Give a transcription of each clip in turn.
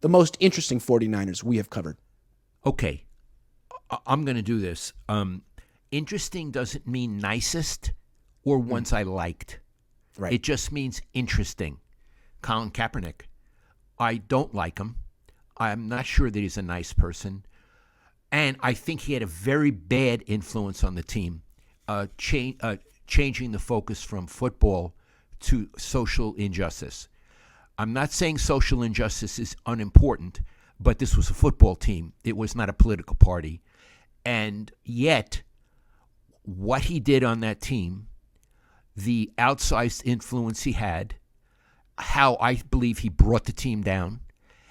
the most interesting 49ers we have covered. Okay, I'm going to do this. Interesting doesn't mean nicest or ones I liked. Right. It just means interesting. Colin Kaepernick, I don't like him. I'm not sure that he's a nice person. And I think he had a very bad influence on the team, changing the focus from football to social injustice. I'm not saying social injustice is unimportant, but this was a football team. It was not a political party. And yet, what he did on that team, the outsized influence he had, how I believe he brought the team down,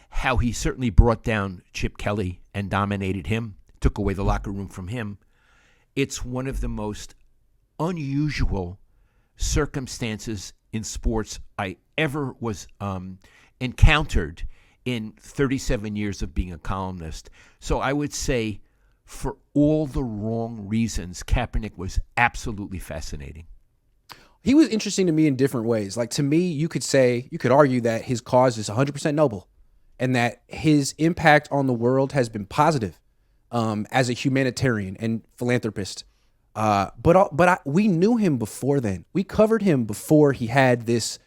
how he certainly brought down Chip Kelly and dominated him, took away the locker room from him. It's one of the most unusual circumstances in sports I ever was encountered in 37 years of being a columnist. So I would say, for all the wrong reasons, Kaepernick was absolutely fascinating. He was interesting to me in different ways. Like, to me, you could argue that his cause is 100% noble and that his impact on the world has been positive as a humanitarian and philanthropist. But we knew him before then. We covered him before he had this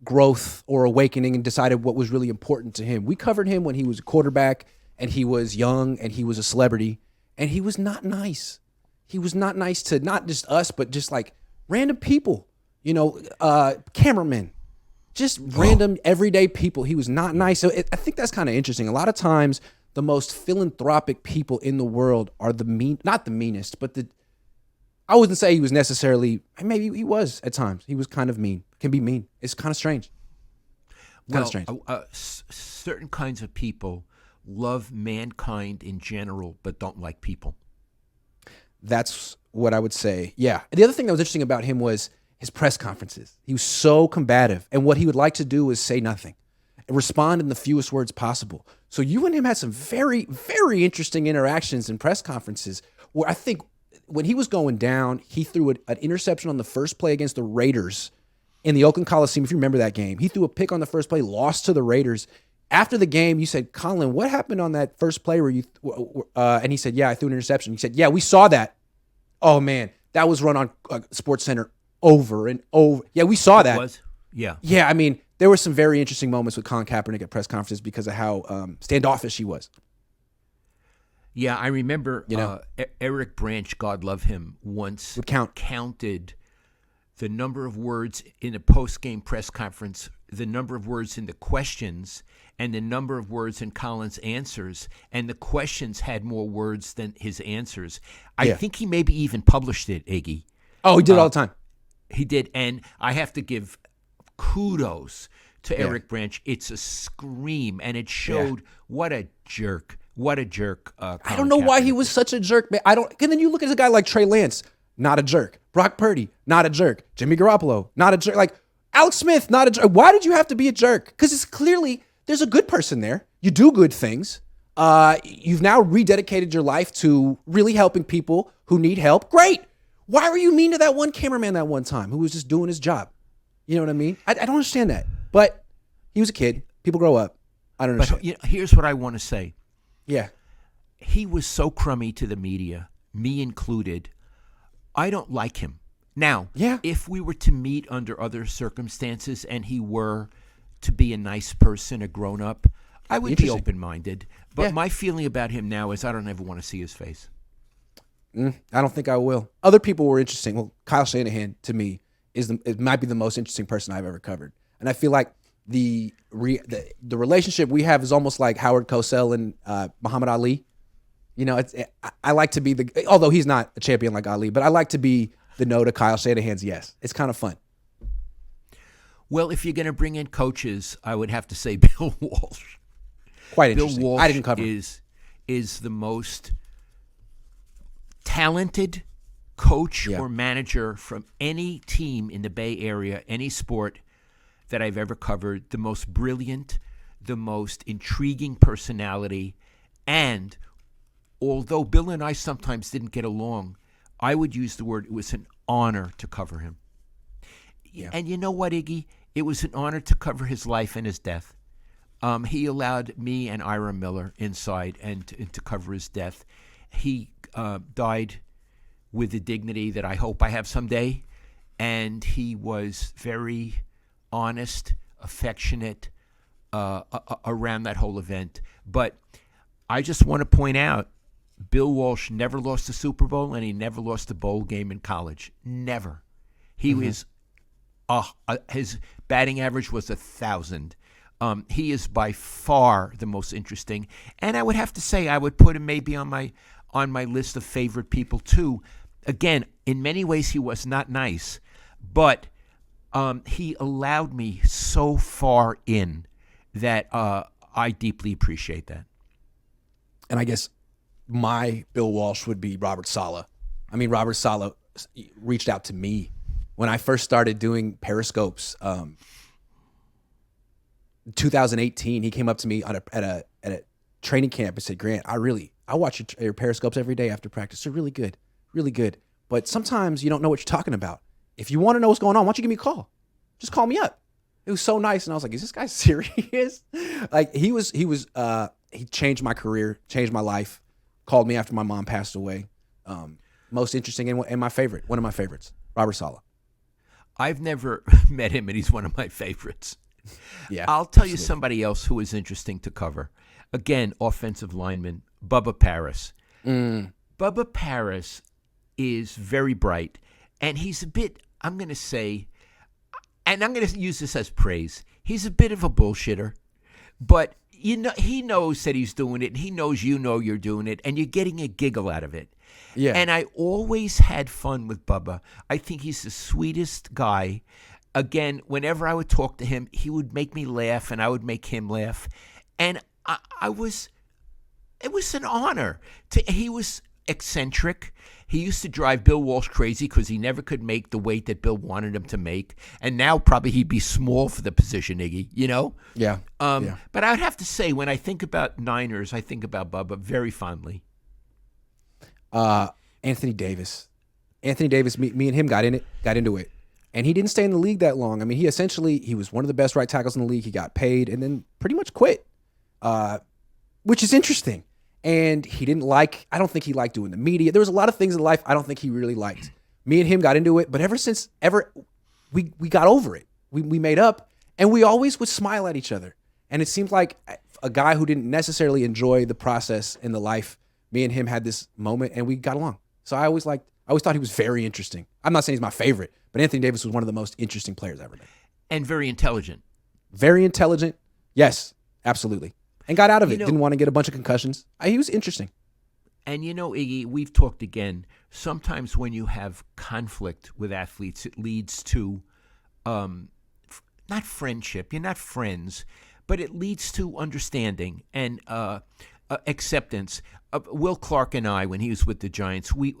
growth or awakening and decided what was really important to him. We covered him when he was a quarterback and he was young and he was a celebrity, and he was not nice. He was not nice to not just us, but just like random people, cameramen, just random everyday people. He was not nice. So I think that's kind of interesting. A lot of times the most philanthropic people in the world are not the meanest, but I wouldn't say he was necessarily, maybe he was at times. He was kind of mean, can be mean. It's kind of strange. Certain kinds of people love mankind in general, but don't like people. That's what I would say. Yeah. The other thing that was interesting about him was his press conferences. He was so combative, and what he would like to do is say nothing and respond in the fewest words possible. So you and him had some very, very interesting interactions in press conferences where I think when he was going down, he threw an interception on the first play against the Raiders in the Oakland Coliseum. If you remember that game, he threw a pick on the first play, lost to the Raiders. After the game, you said, "Colin, what happened on that first play where you?" And he said, "Yeah, I threw an interception." He said, "Yeah, we saw that. Oh man, that was run on Sports Center over and over. Yeah, we saw that." It was? Yeah. Yeah, I mean, there were some very interesting moments with Colin Kaepernick at press conferences because of how standoffish he was. Yeah, I remember Eric Branch, God love him, once counted the number of words in a post-game press conference, the number of words in the questions, and the number of words in Colin's answers, and the questions had more words than his answers. I think he maybe even published it, Iggy. Oh, he did it all the time. He did, and I have to give kudos to Eric Branch. It's a scream, and it showed what a jerk. What a jerk. I don't know why he was such a jerk, man. And then you look at a guy like Trey Lance, not a jerk. Brock Purdy, not a jerk. Jimmy Garoppolo, not a jerk. Like Alex Smith, not a jerk. Why did you have to be a jerk? Because it's clearly there's a good person there. You do good things. You've now rededicated your life to really helping people who need help. Great. Why were you mean to that one cameraman that one time who was just doing his job? You know what I mean? I don't understand that. But he was a kid. People grow up. I don't understand. But here's what I want to say. Yeah. He was so crummy to the media, me included. I don't like him. Now, if we were to meet under other circumstances and he were to be a nice person, a grown-up, I would be open-minded. But my feeling about him now is I don't ever want to see his face. I don't think I will. Other people were interesting. Well, Kyle Shanahan, to me, it might be the most interesting person I've ever covered. And I feel like the relationship we have is almost like Howard Cosell and Muhammad Ali. You know, I like to be although he's not a champion like Ali, but I like to be the no to Kyle Shanahan's yes. It's kind of fun. Well, if you're going to bring in coaches, I would have to say Bill Walsh. Quite interesting. Bill Walsh I didn't cover is the most talented coach or manager from any team in the Bay Area, any sport that I've ever covered, the most brilliant, the most intriguing personality. And although Bill and I sometimes didn't get along, I would use the word, it was an honor to cover him. Yeah. And you know what, Iggy? It was an honor to cover his life and his death. He allowed me and Ira Miller inside and to cover his death. He died with the dignity that I hope I have someday, and he was very honest, affectionate around that whole event. But I just want to point out, Bill Walsh never lost a Super Bowl, and he never lost a bowl game in college. Never. He was his batting average was 1,000. He is by far the most interesting, and I would have to say I would put him maybe on my list of favorite people too. Again, in many ways he was not nice, but he allowed me so far in that I deeply appreciate that. And I guess my Bill Walsh would be Robert Saleh. I mean, Robert Saleh reached out to me when I first started doing Periscopes. 2018, he came up to me at a training camp and said, "Grant, I watch your Periscopes every day after practice. They're really good, really good. But sometimes you don't know what you're talking about. If you want to know what's going on, why don't you give me a call? Just call me up." It was so nice, and I was like, "Is this guy serious?" Like he changed my career, changed my life. Called me after my mom passed away. Most interesting and my favorite, one of my favorites, Robert Saleh. I've never met him, and he's one of my favorites. Yeah, I'll tell you somebody else who is interesting to cover. Again, offensive lineman, Bubba Paris. Bubba Paris is very bright, and he's a bit, I'm going to say, and I'm going to use this as praise, he's a bit of a bullshitter, but you know, he knows that he's doing it, and he knows you know you're doing it, and you're getting a giggle out of it. Yeah. And I always had fun with Bubba. I think he's the sweetest guy. Again, whenever I would talk to him, he would make me laugh, and I would make him laugh. And it was an honor. He was eccentric. He used to drive Bill Walsh crazy because he never could make the weight that Bill wanted him to make. And now probably he'd be small for the position, Iggy, you know? Yeah. But I would have to say, when I think about Niners, I think about Bubba very fondly. Anthony Davis. Me and him got into it. And he didn't stay in the league that long. I mean, he was one of the best right tackles in the league. He got paid and then pretty much quit, which is interesting. And I don't think he liked doing the media. There was a lot of things in life I don't think he really liked. Me and him got into it, but we got over it. We made up, and we always would smile at each other. And it seemed like a guy who didn't necessarily enjoy the process in the life, me and him had this moment, and we got along. So I always thought he was very interesting. I'm not saying he's my favorite, but Anthony Davis was one of the most interesting players I ever met. And very intelligent. Very intelligent. Yes, absolutely. And got out of it. Didn't want to get a bunch of concussions. He was interesting. And Iggy, we've talked again. Sometimes when you have conflict with athletes, it leads to not friendship. You're not friends, but it leads to understanding and acceptance. Will Clark and I, when he was with the Giants, we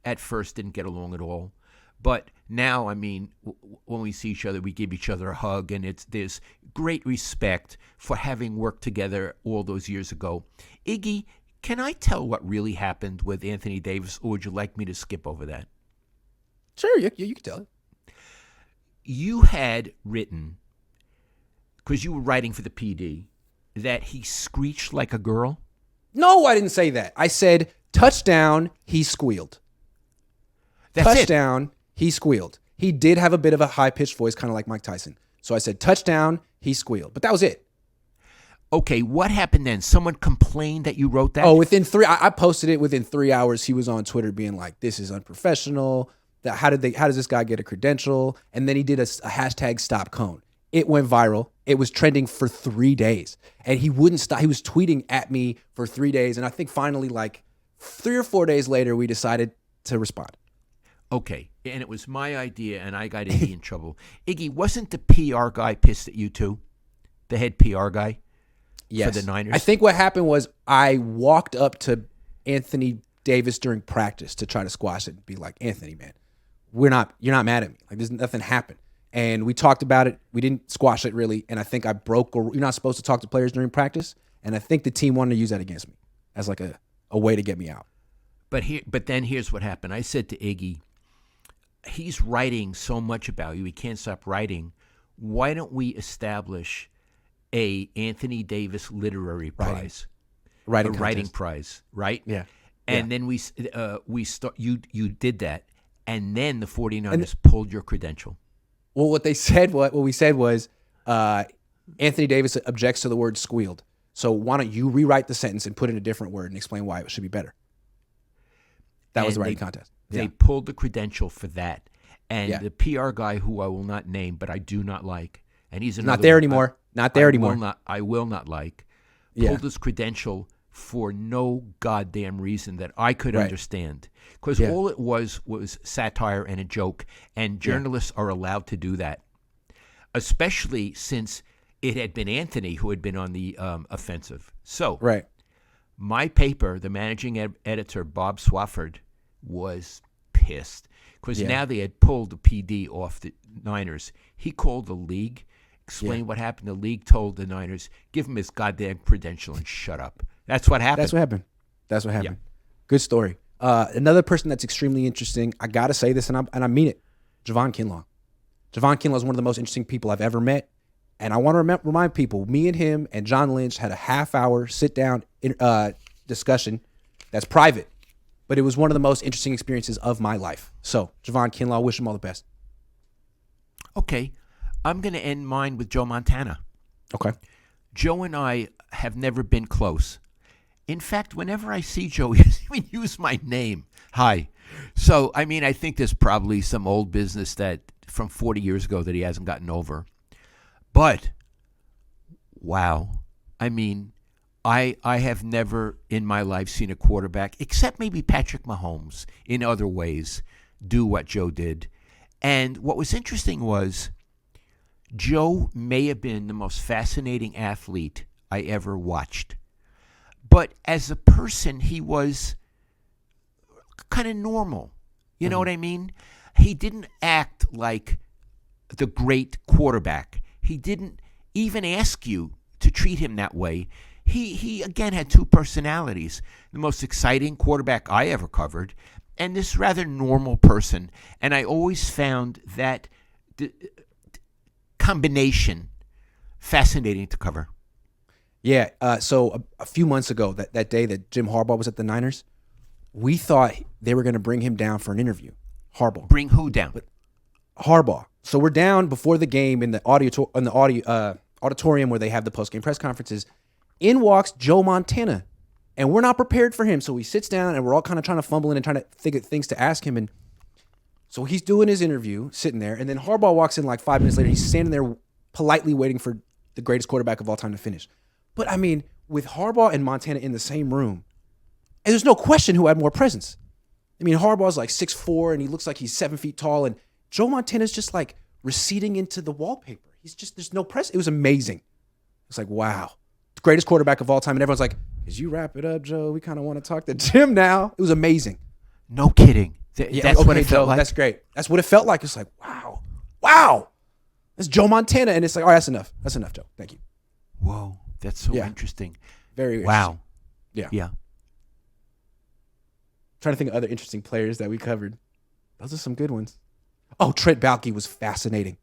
at first didn't get along at all. But now, I mean, when we see each other, we give each other a hug, and there's great respect for having worked together all those years ago. Iggy, can I tell what really happened with Anthony Davis, or would you like me to skip over that? Sure, you can tell it. You had written, because you were writing for the PD, that he screeched like a girl? No, I didn't say that. I said, touchdown, he squealed. That's touchdown, he squealed. He did have a bit of a high-pitched voice, kind of like Mike Tyson. So I said, touchdown, he squealed. But that was it. Okay, what happened then? Someone complained that you wrote that? Oh, I posted it within 3 hours. He was on Twitter being like, this is unprofessional. How does this guy get a credential? And then he did a hashtag stop Cohn. It went viral. It was trending for 3 days. And he wouldn't stop. He was tweeting at me for 3 days. And I think finally, like 3 or 4 days later, we decided to respond. Okay, and it was my idea, and I got Iggy in trouble. Iggy, wasn't the PR guy pissed at you too? The head PR guy? Yes. For the Niners? I think what happened was I walked up to Anthony Davis during practice to try to squash it and be like, Anthony, man, you're not mad at me. Like, there's nothing happened. And we talked about it. We didn't squash it really. And I think I broke, you're not supposed to talk to players during practice. And I think the team wanted to use that against me as like a way to get me out. But then here's what happened. I said to Iggy, he's writing so much about you. He can't stop writing. Why don't we establish a Anthony Davis Literary Prize, Writing a writing contest. prize, right? Yeah. And then we start. You did that, and then the 49ers pulled your credential. Well, what we said was, Anthony Davis objects to the word squealed. So why don't you rewrite the sentence and put in a different word and explain why it should be better? That was the writing contest. They pulled the credential for that. And Yeah. the PR guy, who I will not name, but I do not like, and he's Not there anymore. I will not like, Yeah. pulled his credential for no goddamn reason that I could Right. understand. Because Yeah. all it was satire and a joke, and journalists are allowed to do that, especially since it had been Anthony who had been on the offensive. So Right. my paper, the managing editor, Bob Swafford, was pissed because Yeah. now they had pulled the PD off the Niners. He called the league, explained what happened. The league told the Niners, give him his goddamn credential and shut up. That's what happened. That's what happened. Good story. Another person that's extremely interesting, I got to say this, and I mean it, Javon Kinlaw. Javon Kinlaw is one of the most interesting people I've ever met. And I want to remind people, me and him and John Lynch had a half-hour sit-down discussion that's private. But it was one of the most interesting experiences of my life. So, Javon Kinlaw, wish him all the best. Okay. I'm going to end mine with Joe Montana. Okay. Joe and I have never been close. In fact, whenever I see Joe, he doesn't even use my name. Hi. So, I mean, I think there's probably some old business that from 40 years ago that he hasn't gotten over. But, wow. I mean, I have never in my life seen a quarterback, except maybe Patrick Mahomes, in other ways, do what Joe did. And what was interesting was Joe may have been the most fascinating athlete I ever watched. But as a person, he was kind of normal. You know what I mean? He didn't act like the great quarterback. He didn't even ask you to treat him that way. He again had two personalities, the most exciting quarterback I ever covered, and this rather normal person. And I always found that combination fascinating to cover. Yeah. So a few months ago, that day that Jim Harbaugh was at the Niners, we thought they were going to bring him down for an interview. Harbaugh. Bring who down? Harbaugh. So we're down before the game in the auditorium where they have the post-game press conferences. In walks Joe Montana, and we're not prepared for him. So he sits down, and we're all kind of trying to fumble in and trying to think of things to ask him. And so he's doing his interview, sitting there, and then Harbaugh walks in like 5 minutes later. He's standing there politely waiting for the greatest quarterback of all time to finish. But, I mean, with Harbaugh and Montana in the same room, and there's no question who had more presence. I mean, Harbaugh's like 6'4", and he looks like he's 7 feet tall, and Joe Montana's just like receding into the wallpaper. There's no press. It was amazing. It's like, wow. The greatest quarterback of all time. And everyone's like, as you wrap it up, Joe, we kind of want to talk to Jim now. It was amazing. No kidding. That's what it felt like. That's great. That's what it felt like. It's like, wow. Wow. That's Joe Montana. And it's like, all right, that's enough. That's enough, Joe. Thank you. Whoa. That's so interesting. Very wow. Interesting. Yeah. Trying to think of other interesting players that we covered. Those are some good ones. Oh, Trent Baalke was fascinating.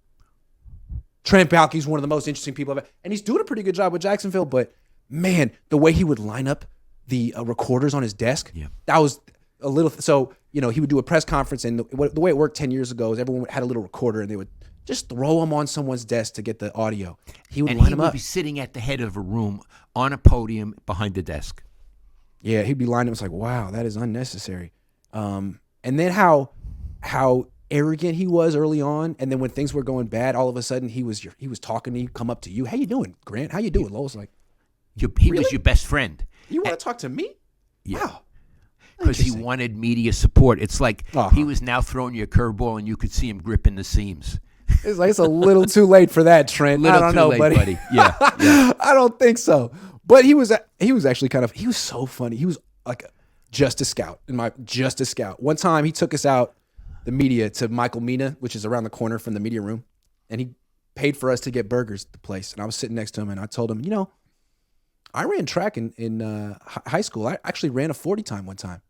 Trent Baalke's one of the most interesting people I've ever, and he's doing a pretty good job with Jacksonville, but man, the way he would line up the recorders on his desk, that was a little, so, he would do a press conference, and the way it worked 10 years ago is everyone had a little recorder, and they would just throw them on someone's desk to get the audio. He would line them up. And he would be sitting at the head of a room on a podium behind the desk. Yeah, he'd be lining up. It's like, wow, that is unnecessary. And then how arrogant he was early on, and then when things were going bad, all of a sudden he was talking to you, come up to you. How you doing, Grant? How you doing? Lowell's like, he was your best friend. You want to talk to me? Yeah. Wow. Because he wanted media support. It's like he was now throwing you a curveball, and you could see him gripping the seams. It's like, it's a little too late for that, Trent. I don't know, buddy. Yeah. I don't think so. But he was actually he was so funny. He was like just a scout. One time he took us out, the media, to Michael Mina, which is around the corner from the media room, and he paid for us to get burgers at the place. And I was sitting next to him, and I told him, I ran track in high school. I actually ran a 40 time one time.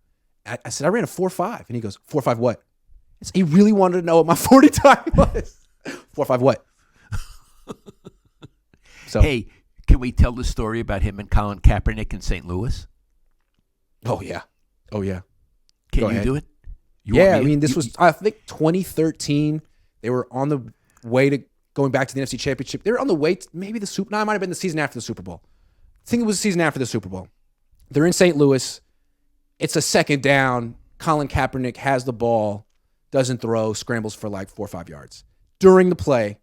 I said, I ran a 4.5. And he goes, 4.5 what? He really wanted to know what my 40 time was. 4.5 what? So, hey, Can we tell the story about him and Colin Kaepernick in St. Louis? Oh yeah. Can Go you ahead. do it? Yeah, I mean, this was, I think, 2013. They were on the way to going back to the NFC Championship. They were on the way to maybe the Super. No, it might have been the season after the Super Bowl. I think it was the season after the Super Bowl. They're in St. Louis. It's a second down. Colin Kaepernick has the ball, doesn't throw, scrambles for like 4 or 5 yards. During the play,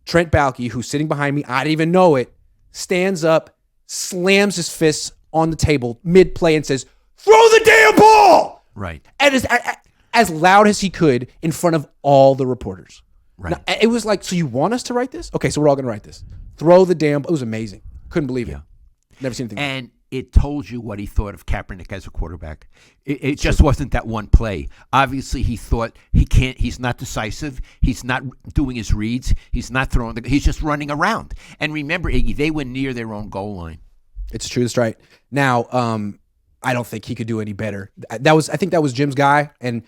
Trent Baalke, who's sitting behind me, I didn't even know it, stands up, slams his fists on the table mid-play and says, "Throw the damn ball!" Right. And as loud as he could in front of all the reporters. Right. Now, it was like, so you want us to write this? Okay, so we're all going to write this. Throw the damn ball. It was amazing. Couldn't believe it. Never seen anything like And it told you what he thought of Kaepernick as a quarterback. It just wasn't that one play. Obviously, he thought he's not decisive. He's not doing his reads. He's not throwing he's just running around. And remember, Iggy, they were near their own goal line. It's true. That's right. Now, I don't think he could do any better. I think that was Jim's guy. And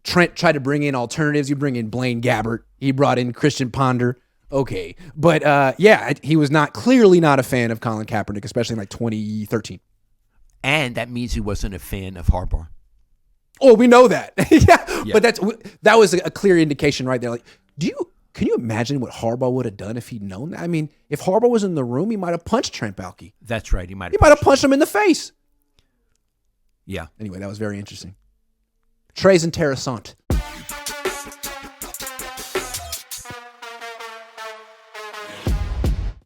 Trent tried to bring in alternatives. You bring in Blaine Gabbert. He brought in Christian Ponder. Okay. But he was clearly not a fan of Colin Kaepernick, especially in like 2013. And that means he wasn't a fan of Harbaugh. Oh, we know that. Yeah. But that was a clear indication right there. Like, can you imagine what Harbaugh would have done if he'd known that? I mean, if Harbaugh was in the room, he might have punched Trent Baalke. That's right. He might have punched him in the face. Yeah. Anyway, that was very interesting. Très intéressant.